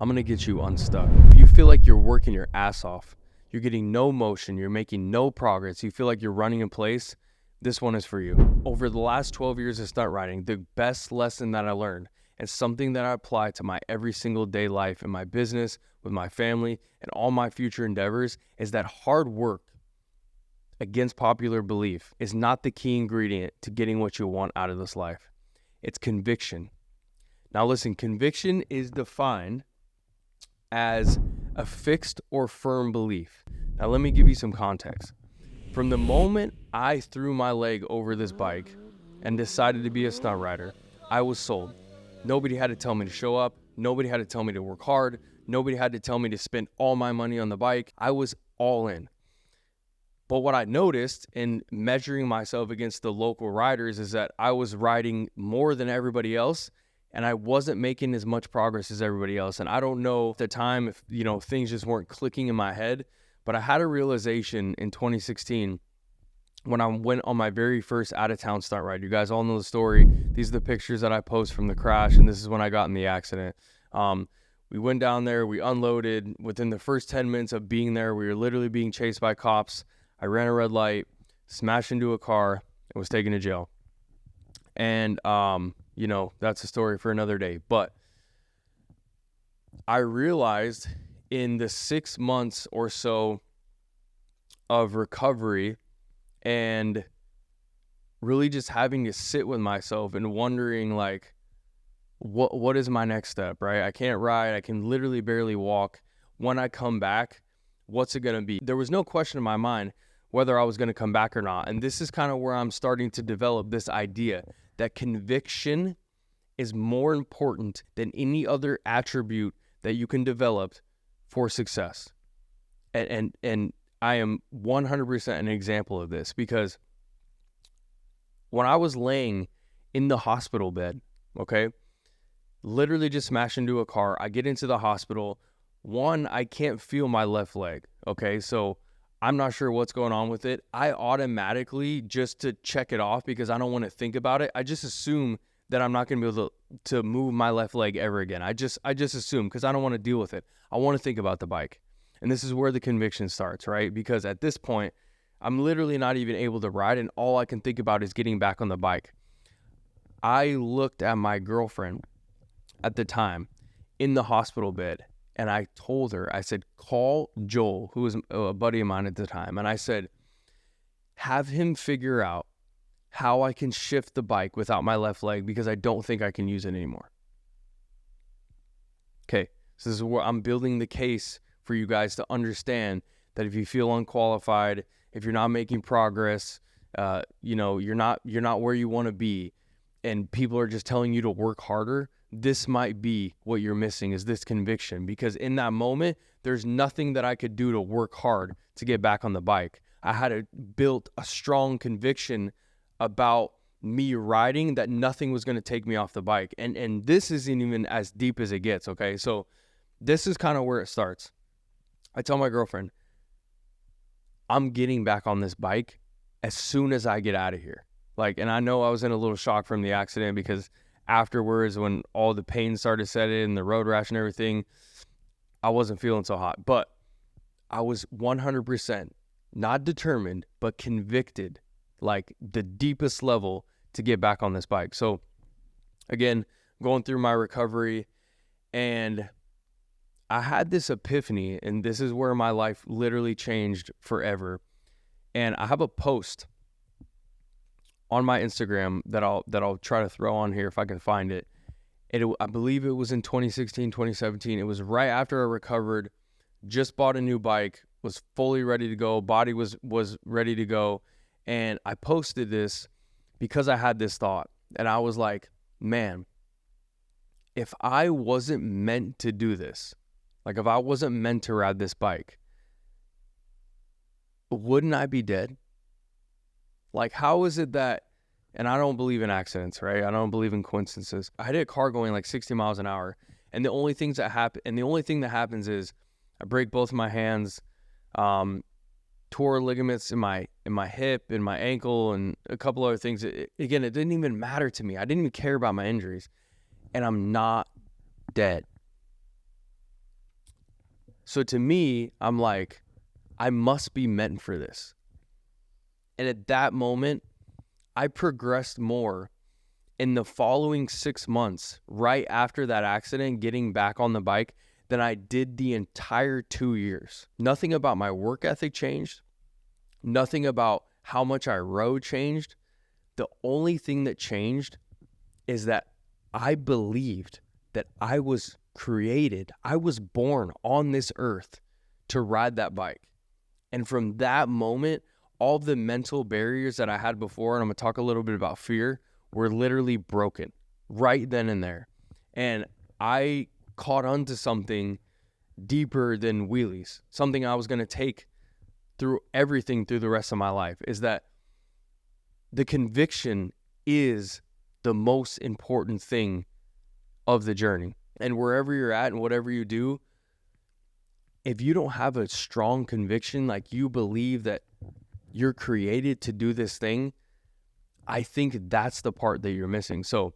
I'm going to get you unstuck. If you feel like you're working your ass off, you're getting no motion, you're making no progress, you feel like you're running in place, this one is for you. Over the last 12 years of stunt riding, the best lesson that I learned, and something that I apply to my every single day life in my business, with my family, and all my future endeavors, is that hard work, against popular belief, is not the key ingredient to getting what you want out of this life. It's conviction. Now listen, conviction is defined as a fixed or firm belief. Now let me give you some context. From the moment I threw my leg over this bike and decided to be a stunt rider, I was sold. Nobody had to tell me to show up. Nobody had to tell me to work hard. Nobody had to tell me to spend all my money on the bike. I was all in. But what I noticed in measuring myself against the local riders is that I was riding more than everybody else, and I wasn't making as much progress as everybody else. And I don't know at the time if, things just weren't clicking in my head, but I had a realization in 2016 when I went on my very first out-of-town stunt ride. You guys all know the story. These are the pictures that I post from the crash, and this is when I got in the accident. We went down there, we unloaded. Within the first 10 minutes of being there, we were literally being chased by cops. I ran a red light, smashed into a car, and was taken to jail. And, that's a story for another day. But I realized in the 6 months or so of recovery and really just having to sit with myself and wondering, like, what is my next step, right? I can't ride. I can literally barely walk. When I come back, what's it going to be? There was no question in my mind whether I was going to come back or not. And this is kind of where I'm starting to develop this idea that conviction is more important than any other attribute that you can develop for success. And I am 100% an example of this, because when I was laying in the hospital bed, okay, literally just smashed into a car, I get into the hospital. One, I can't feel my left leg, okay, so I'm not sure what's going on with it. I automatically, just to check it off because I don't want to think about it, I just assume that I'm not going to be able to move my left leg ever again. I just assume, because I don't want to deal with it. I want to think about the bike. And this is where the conviction starts, right? Because at this point, I'm literally not even able to ride, and all I can think about is getting back on the bike. I looked at my girlfriend at the time in the hospital bed, and I told her, I said, call Joel, who was a buddy of mine at the time. And I said, have him figure out how I can shift the bike without my left leg, because I don't think I can use it anymore. Okay, so this is where I'm building the case for you guys to understand that if you feel unqualified, if you're not making progress, you're not where you want to be, and people are just telling you to work harder, this might be what you're missing, is this conviction. Because in that moment, there's nothing that I could do to work hard to get back on the bike. I had built a strong conviction about me riding that nothing was going to take me off the bike. And this isn't even as deep as it gets, okay? So this is kind of where it starts. I tell my girlfriend, I'm getting back on this bike as soon as I get out of here. And I know I was in a little shock from the accident, because afterwards, when all the pain started setting in, the road rash and everything, I wasn't feeling so hot. But I was 100% not determined, but convicted, like the deepest level, to get back on this bike. So again, going through my recovery, and I had this epiphany, and this is where my life literally changed forever. And I have a post on my Instagram that I'll try to throw on here if I can find it. I believe it was in 2016, 2017. It was right after I recovered, just bought a new bike, was fully ready to go, body was ready to go. And I posted this because I had this thought, and I was like, man, if I wasn't meant to do this, like if I wasn't meant to ride this bike, wouldn't I be dead? Like, how is it that, and I don't believe in accidents, right? I don't believe in coincidences. I had a car going like 60 miles an hour, and the only thing that happens is I break both my hands, tore ligaments in my hip, in my ankle, and a couple other things. Again, it didn't even matter to me. I didn't even care about my injuries, and I'm not dead. So to me, I'm like, I must be meant for this. And at that moment, I progressed more in the following 6 months, right after that accident, getting back on the bike, than I did the entire 2 years. Nothing about my work ethic changed. Nothing about how much I rode changed. The only thing that changed is that I believed that I was created, I was born on this earth to ride that bike. And from that moment, all the mental barriers that I had before, and I'm going to talk a little bit about fear, were literally broken right then and there. And I caught onto something deeper than wheelies, something I was going to take through everything through the rest of my life, is that the conviction is the most important thing of the journey. And wherever you're at and whatever you do, if you don't have a strong conviction, like you believe that you're created to do this thing, I think that's the part that you're missing. So,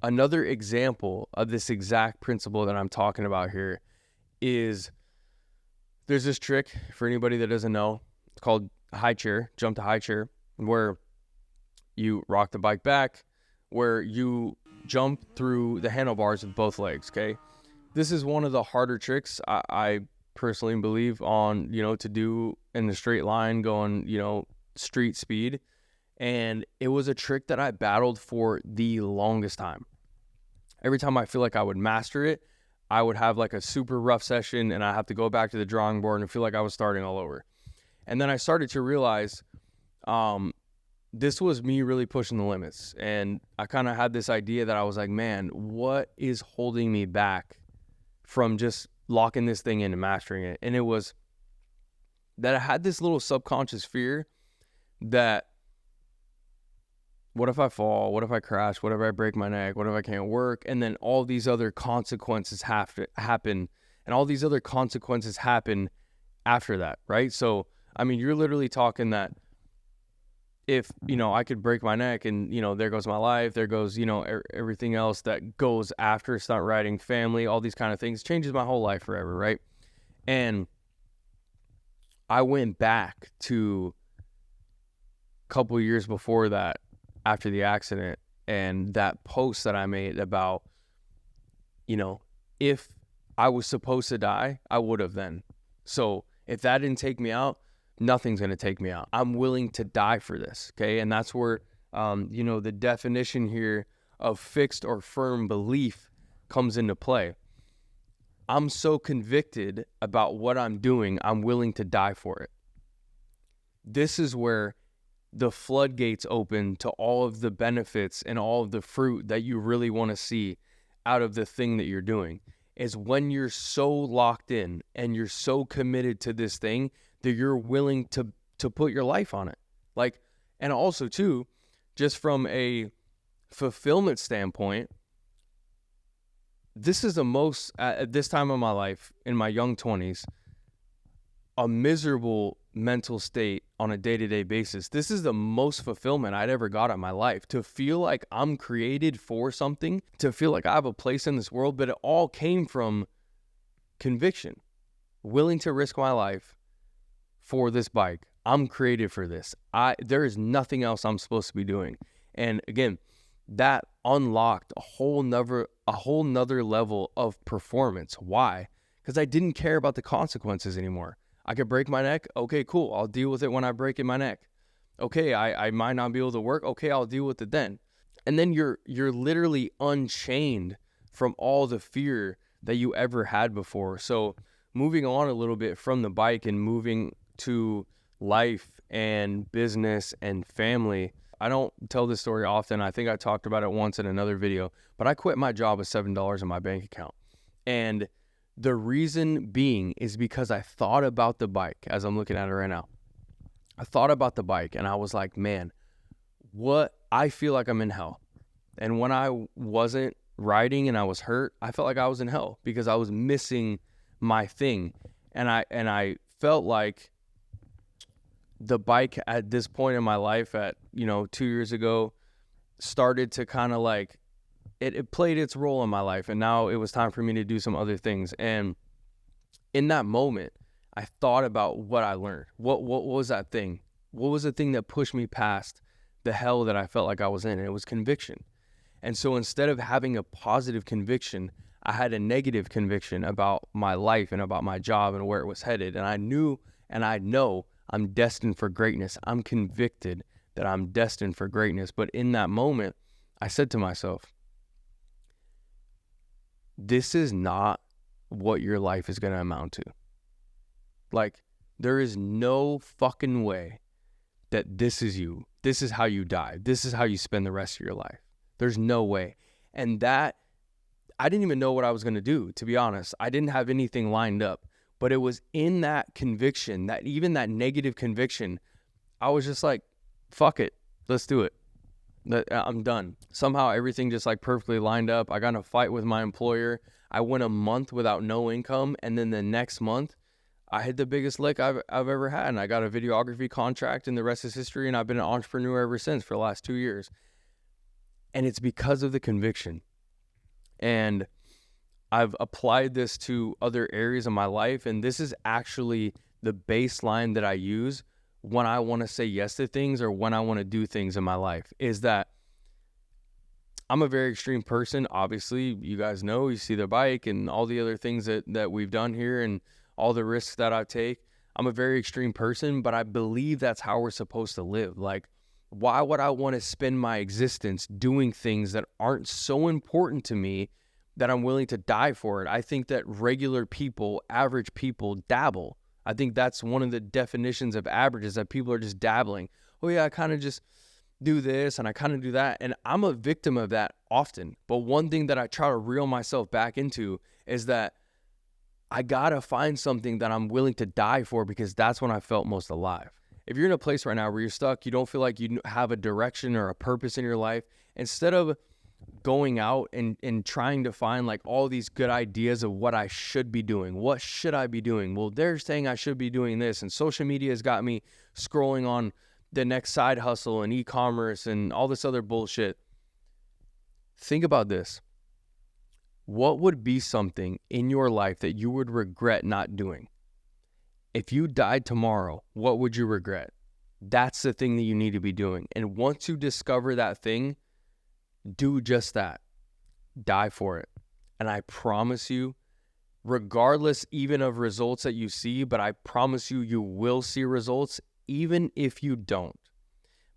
another example of this exact principle that I'm talking about here is there's this trick for anybody that doesn't know. It's called high chair, jump to high chair, where you rock the bike back, where you jump through the handlebars with both legs, okay? This is one of the harder tricks I personally believe on, to do in the straight line going, street speed. And it was a trick that I battled for the longest time. Every time I feel like I would master it, I would have like a super rough session and I have to go back to the drawing board and feel like I was starting all over. And then I started to realize this was me really pushing the limits. And I kind of had this idea that I was like, man, what is holding me back from just locking this thing in and mastering it? And it was that I had this little subconscious fear that what if I fall? What if I crash? What if I break my neck? What if I can't work? And then all these other consequences have to happen. And all these other consequences happen after that, right? So, I mean, you're literally talking that if, I could break my neck and, there goes my life, there goes, everything else that goes after stunt riding, family, all these kind of things, changes my whole life forever, right? And I went back to a couple of years before that, after the accident, and that post that I made about, if I was supposed to die, I would have then. So if that didn't take me out, nothing's going to take me out. I'm willing to die for this, okay? And that's where, the definition here of fixed or firm belief comes into play. I'm so convicted about what I'm doing, I'm willing to die for it. This is where the floodgates open to all of the benefits and all of the fruit that you really want to see out of the thing that you're doing, is when you're so locked in and you're so committed to this thing that you're willing to put your life on it. Like, and also too, just from a fulfillment standpoint, this is the most, at this time of my life, in my young 20s, a miserable mental state on a day-to-day basis. This is the most fulfillment I'd ever got in my life, to feel like I'm created for something, to feel like I have a place in this world. But it all came from conviction, willing to risk my life for this bike. I'm created for this. There is nothing else I'm supposed to be doing. And again, that unlocked a whole nother level of performance. Why? Because I didn't care about the consequences anymore. I could break my neck. Okay, cool. I'll deal with it when I break in my neck. Okay, I might not be able to work. Okay, I'll deal with it then. And then you're literally unchained from all the fear that you ever had before. So moving on a little bit from the bike and moving to life and business and family. I don't tell this story often. I think I talked about it once in another video, but I quit my job with $7 in my bank account. And the reason being is because I thought about the bike as I'm looking at it right now. I thought about the bike and I was like, man, I feel like I'm in hell. And when I wasn't riding and I was hurt, I felt like I was in hell because I was missing my thing. And I felt like the bike at this point in my life at, 2 years ago started to kind of like it played its role in my life, and now it was time for me to do some other things. And in that moment, I thought about what I learned. What was that thing? What was the thing that pushed me past the hell that I felt like I was in? And it was conviction. And so instead of having a positive conviction, I had a negative conviction about my life and about my job and where it was headed. And I knew and I know I'm destined for greatness. I'm convicted that I'm destined for greatness. But in that moment, I said to myself, this is not what your life is going to amount to. Like, there is no fucking way that this is you. This is how you die. This is how you spend the rest of your life. There's no way. And that, I didn't even know what I was going to do, to be honest. I didn't have anything lined up. But it was in that conviction, that even that negative conviction, I was just like, fuck it. Let's do it. I'm done. Somehow everything just like perfectly lined up. I got in a fight with my employer. I went a month without no income. And then the next month, I hit the biggest lick I've ever had. And I got a videography contract, and the rest is history. And I've been an entrepreneur ever since for the last 2 years. And it's because of the conviction. And I've applied this to other areas of my life. And this is actually the baseline that I use when I want to say yes to things or when I want to do things in my life, is that I'm a very extreme person. Obviously, you guys know, you see the bike and all the other things that we've done here and all the risks that I take. I'm a very extreme person, but I believe that's how we're supposed to live. Like, why would I want to spend my existence doing things that aren't so important to me that I'm willing to die for it? I think that regular people, average people, dabble. I think that's one of the definitions of average, is that people are just dabbling. Oh yeah, I kind of just do this and I kind of do that. And I'm a victim of that often. But one thing that I try to reel myself back into is that I got to find something that I'm willing to die for, because that's when I felt most alive. If you're in a place right now where you're stuck, you don't feel like you have a direction or a purpose in your life, instead of going out and trying to find like all these good ideas of what I should be doing. What should I be doing? Well, they're saying I should be doing this, and social media has got me scrolling on the next side hustle and e-commerce and all this other bullshit. Think about this. What would be something in your life that you would regret not doing? If you died tomorrow, what would you regret? That's the thing that you need to be doing. And once you discover that thing, do just that. Die for it. And I promise you, regardless even of results that you see, but I promise you, you will see results even if you don't.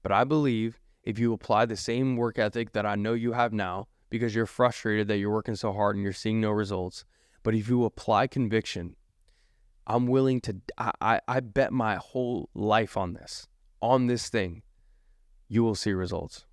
But I believe if you apply the same work ethic that I know you have now, because you're frustrated that you're working so hard and you're seeing no results, but if you apply conviction, I'm willing to, I bet my whole life on this thing, you will see results.